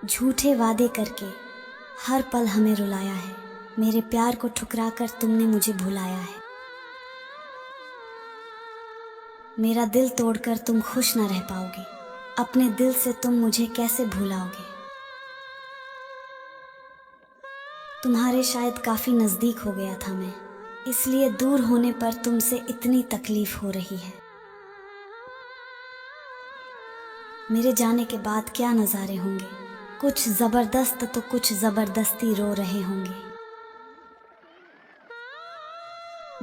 झूठे वादे करके हर पल हमें रुलाया है। मेरे प्यार को ठुकरा कर तुमने मुझे भुलाया है। मेरा दिल तोड़कर तुम खुश न रह पाओगे। अपने दिल से तुम मुझे कैसे भुलाओगे। तुम्हारे शायद काफी नजदीक हो गया था मैं, इसलिए दूर होने पर तुमसे इतनी तकलीफ हो रही है। मेरे जाने के बाद क्या नज़ारे होंगे, कुछ ज़बरदस्त तो कुछ ज़बरदस्ती रो रहे होंगे।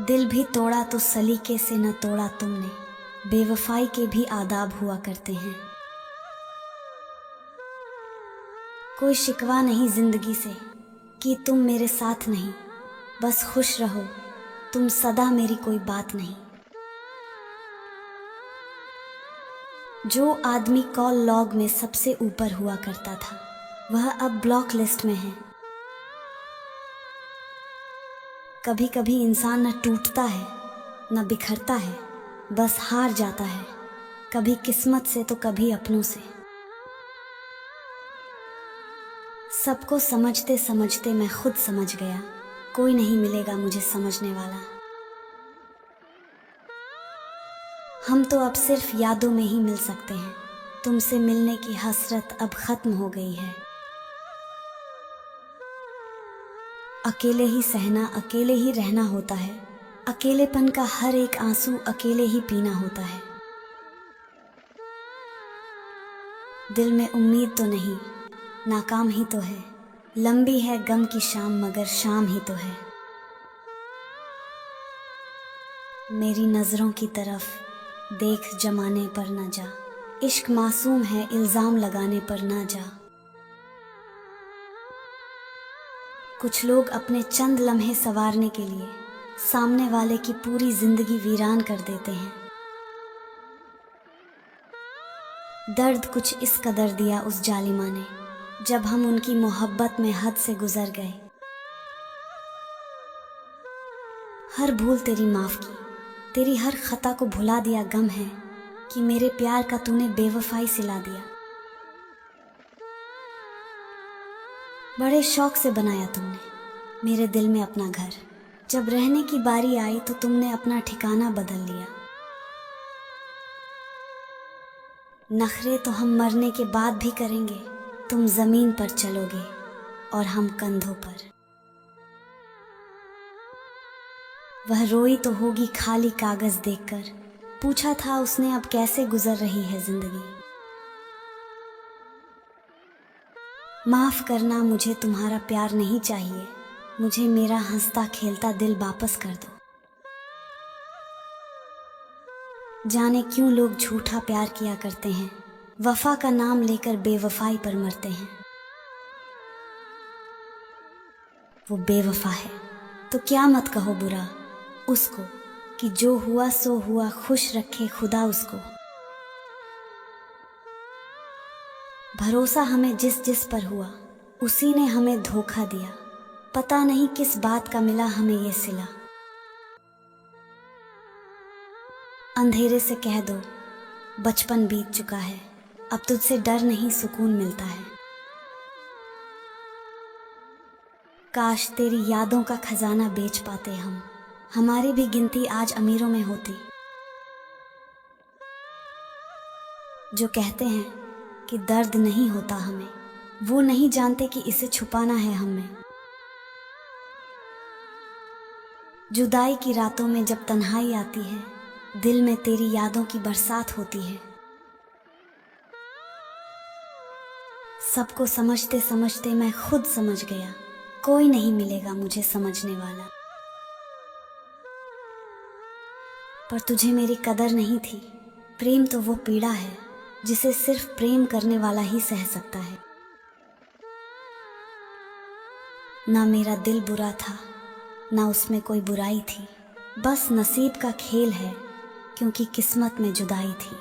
दिल भी तोड़ा तो सलीके से न तोड़ा तुमने, बेवफाई के भी आदाब हुआ करते हैं। कोई शिकवा नहीं जिंदगी से कि तुम मेरे साथ नहीं, बस खुश रहो तुम सदा, मेरी कोई बात नहीं। जो आदमी कॉल लॉग में सबसे ऊपर हुआ करता था, वह अब ब्लॉक लिस्ट में है। कभी कभी इंसान न टूटता है न बिखरता है, बस हार जाता है, कभी किस्मत से तो कभी अपनों से। सबको समझते समझते मैं खुद समझ गया, कोई नहीं मिलेगा मुझे समझने वाला। हम तो अब सिर्फ यादों में ही मिल सकते हैं, तुमसे मिलने की हसरत अब खत्म हो गई है। अकेले ही सहना अकेले ही रहना होता है, अकेलेपन का हर एक आंसू अकेले ही पीना होता है। दिल में उम्मीद तो नहीं, नाकाम ही तो है, लंबी है गम की शाम मगर शाम ही तो है। मेरी नज़रों की तरफ देख जमाने पर न जा, इश्क मासूम है इल्ज़ाम लगाने पर न जा। कुछ लोग अपने चंद लम्हे संवारने के लिए सामने वाले की पूरी जिंदगी वीरान कर देते हैं। दर्द कुछ इस कदर दिया उस जालिमा ने, जब हम उनकी मोहब्बत में हद से गुजर गए। हर भूल तेरी माफ़ की, तेरी हर खता को भुला दिया, गम है कि मेरे प्यार का तूने बेवफाई सिला दिया। बड़े शौक से बनाया तुमने मेरे दिल में अपना घर, जब रहने की बारी आई तो तुमने अपना ठिकाना बदल लिया। नखरे तो हम मरने के बाद भी करेंगे, तुम जमीन पर चलोगे और हम कंधों पर। वह रोई तो होगी खाली कागज देखकर, पूछा था उसने अब कैसे गुजर रही है जिंदगी। माफ करना मुझे तुम्हारा प्यार नहीं चाहिए, मुझे मेरा हंसता खेलता दिल वापस कर दो। जाने क्यों लोग झूठा प्यार किया करते हैं, वफा का नाम लेकर बेवफाई पर मरते हैं। वो बेवफा है तो क्या मत कहो बुरा उसको, कि जो हुआ सो हुआ, खुश रखे खुदा उसको। भरोसा हमें जिस जिस पर हुआ, उसी ने हमें धोखा दिया, पता नहीं किस बात का मिला हमें ये सिला। अंधेरे से कह दो बचपन बीत चुका है, अब तुझसे डर नहीं सुकून मिलता है। काश तेरी यादों का खजाना बेच पाते हम, हमारी भी गिनती आज अमीरों में होती। जो कहते हैं कि दर्द नहीं होता हमें, वो नहीं जानते कि इसे छुपाना है हमें। जुदाई की रातों में जब तन्हाई आती है, दिल में तेरी यादों की बरसात होती है। सबको समझते समझते मैं खुद समझ गया, कोई नहीं मिलेगा मुझे समझने वाला। पर तुझे मेरी कदर नहीं थी, प्रेम तो वो पीड़ा है जिसे सिर्फ प्रेम करने वाला ही सह सकता है। ना मेरा दिल बुरा था, ना उसमें कोई बुराई थी, बस नसीब का खेल है क्योंकि किस्मत में जुदाई थी।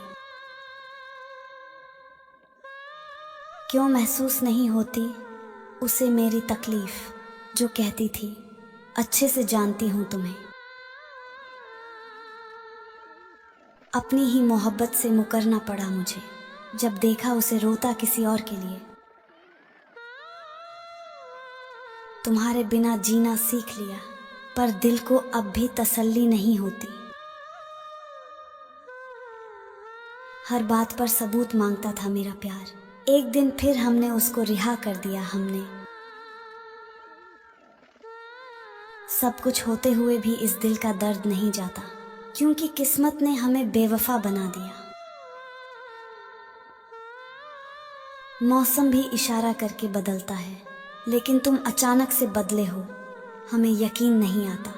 क्यों महसूस नहीं होती उसे मेरी तकलीफ, जो कहती थी अच्छे से जानती हूँ तुम्हें। अपनी ही मोहब्बत से मुकरना पड़ा मुझे, जब देखा उसे रोता किसी और के लिए। तुम्हारे बिना जीना सीख लिया, पर दिल को अब भी तसल्ली नहीं होती। हर बात पर सबूत मांगता था मेरा प्यार, एक दिन फिर हमने उसको रिहा कर दिया। हमने सब कुछ होते हुए भी इस दिल का दर्द नहीं जाता, क्योंकि किस्मत ने हमें बेवफा बना दिया। मौसम भी इशारा करके बदलता है, लेकिन तुम अचानक से बदले हो, हमें यकीन नहीं आता।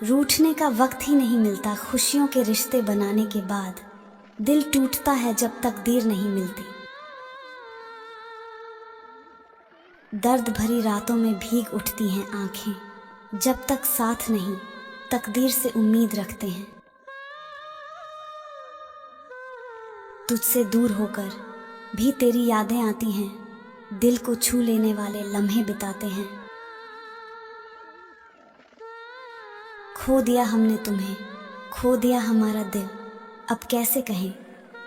रूठने का वक्त ही नहीं मिलता, खुशियों के रिश्ते बनाने के बाद दिल टूटता है जब तकदीर नहीं मिलती। दर्द भरी रातों में भीग उठती हैं आंखें, जब तक साथ नहीं तकदीर से उम्मीद रखते हैं। तुझसे दूर होकर भी तेरी यादें आती हैं, दिल को छू लेने वाले लम्हे बिताते हैं। खो दिया हमने तुम्हें, खो दिया हमारा दिल, अब कैसे कहें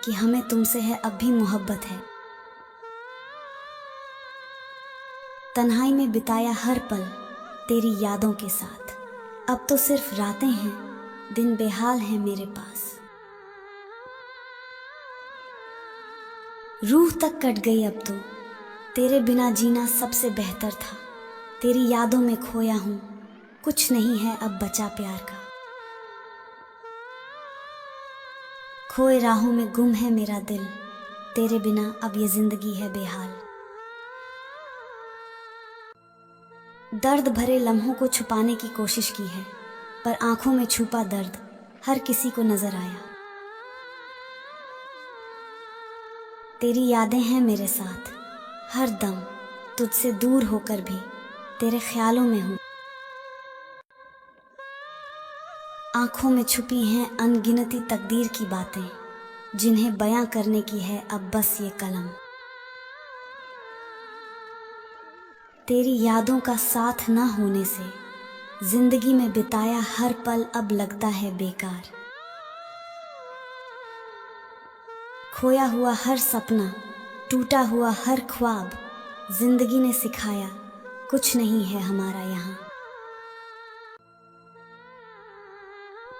कि हमें तुमसे है अब भी मोहब्बत है। तन्हाई में बिताया हर पल तेरी यादों के साथ, अब तो सिर्फ रातें हैं, दिन बेहाल हैं मेरे पास। रूह तक कट गई अब तो, तेरे बिना जीना सबसे बेहतर था। तेरी यादों में खोया हूँ, कुछ नहीं है अब बचा प्यार का। खोए राहों में गुम है मेरा दिल, तेरे बिना अब ये जिंदगी है बेहाल। दर्द भरे लम्हों को छुपाने की कोशिश की है, पर आंखों में छुपा दर्द हर किसी को नजर आया। तेरी यादें हैं मेरे साथ हर दम, तुझसे दूर होकर भी तेरे ख्यालों में हूँ। आंखों में छुपी हैं अनगिनती तकदीर की बातें, जिन्हें बयां करने की है अब बस ये कलम। तेरी यादों का साथ न होने से जिंदगी में बिताया हर पल अब लगता है बेकार। खोया हुआ हर सपना, टूटा हुआ हर ख्वाब, जिंदगी ने सिखाया कुछ नहीं है हमारा यहाँ।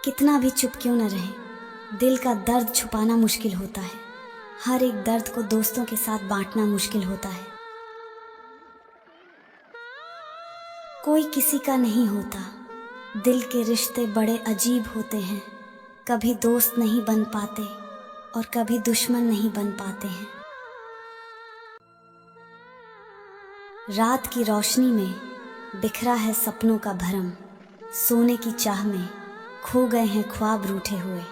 कितना भी चुप क्यों न रहे, दिल का दर्द छुपाना मुश्किल होता है। हर एक दर्द को दोस्तों के साथ बांटना मुश्किल होता है। कोई किसी का नहीं होता, दिल के रिश्ते बड़े अजीब होते हैं। कभी दोस्त नहीं बन पाते और कभी दुश्मन नहीं बन पाते हैं। रात की रोशनी में बिखरा है सपनों का भरम, सोने की चाह में खो गए हैं ख्वाब रूठे हुए।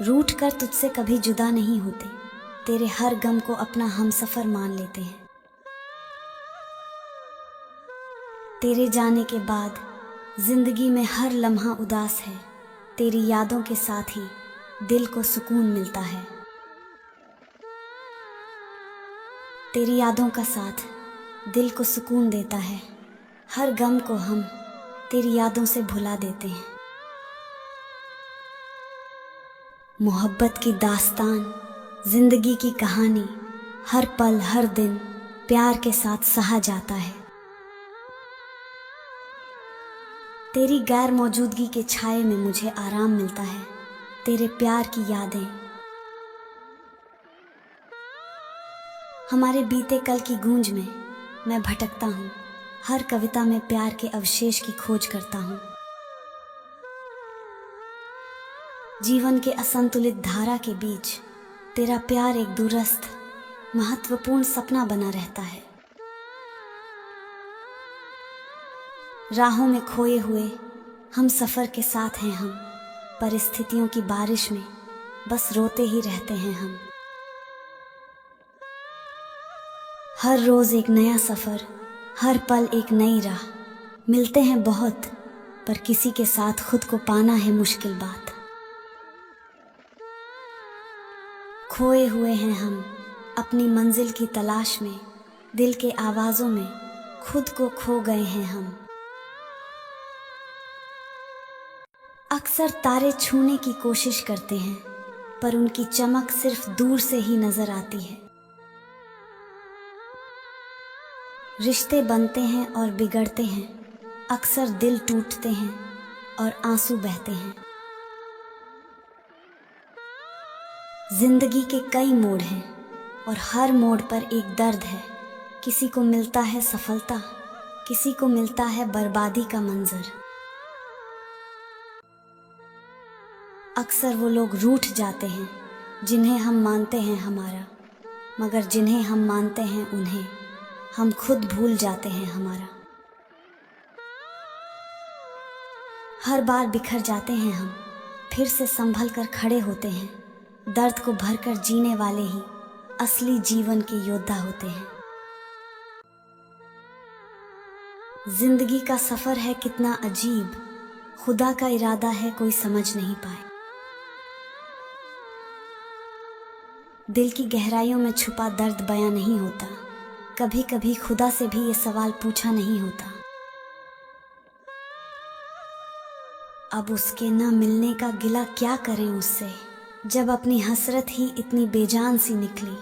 रूठ कर तुझसे कभी जुदा नहीं होते, तेरे हर गम को अपना हमसफर मान लेते हैं। तेरे जाने के बाद जिंदगी में हर लम्हा उदास है, तेरी यादों के साथ ही दिल को सुकून मिलता है। तेरी यादों का साथ दिल को सुकून देता है, हर गम को हम तेरी यादों से भुला देते हैं। मोहब्बत की दास्तान, जिंदगी की कहानी, हर पल हर दिन प्यार के साथ सहा जाता है। तेरी गैर मौजूदगी के छाए में मुझे आराम मिलता है, तेरे प्यार की यादें। हमारे बीते कल की गूंज में मैं भटकता हूँ, हर कविता में प्यार के अवशेष की खोज करता हूँ। जीवन के असंतुलित धारा के बीच तेरा प्यार एक दूरस्थ महत्वपूर्ण सपना बना रहता है। राहों में खोए हुए हम सफर के साथ हैं हम, परिस्थितियों की बारिश में बस रोते ही रहते हैं हम। हर रोज एक नया सफर, हर पल एक नई राह, मिलते हैं बहुत पर किसी के साथ खुद को पाना है मुश्किल बात। खोए हुए हैं हम अपनी मंजिल की तलाश में, दिल के आवाजों में खुद को खो गए हैं हम। अक्सर तारे छूने की कोशिश करते हैं, पर उनकी चमक सिर्फ दूर से ही नजर आती है। रिश्ते बनते हैं और बिगड़ते हैं, अक्सर दिल टूटते हैं और आंसू बहते हैं। जिंदगी के कई मोड़ हैं और हर मोड़ पर एक दर्द है। किसी को मिलता है सफलता, किसी को मिलता है बर्बादी का मंजर। अक्सर वो लोग रूठ जाते हैं जिन्हें हम मानते हैं हमारा, मगर जिन्हें हम मानते हैं उन्हें हम खुद भूल जाते हैं हमारा। हर बार बिखर जाते हैं हम, फिर से संभल कर खड़े होते हैं। दर्द को भरकर जीने वाले ही असली जीवन के योद्धा होते हैं। जिंदगी का सफर है कितना अजीब, खुदा का इरादा है कोई समझ नहीं पाए। दिल की गहराइयों में छुपा दर्द बयां नहीं होता, कभी कभी खुदा से भी ये सवाल पूछा नहीं होता। अब उसके न मिलने का गिला क्या करें उससे, जब अपनी हसरत ही इतनी बेजान सी निकली।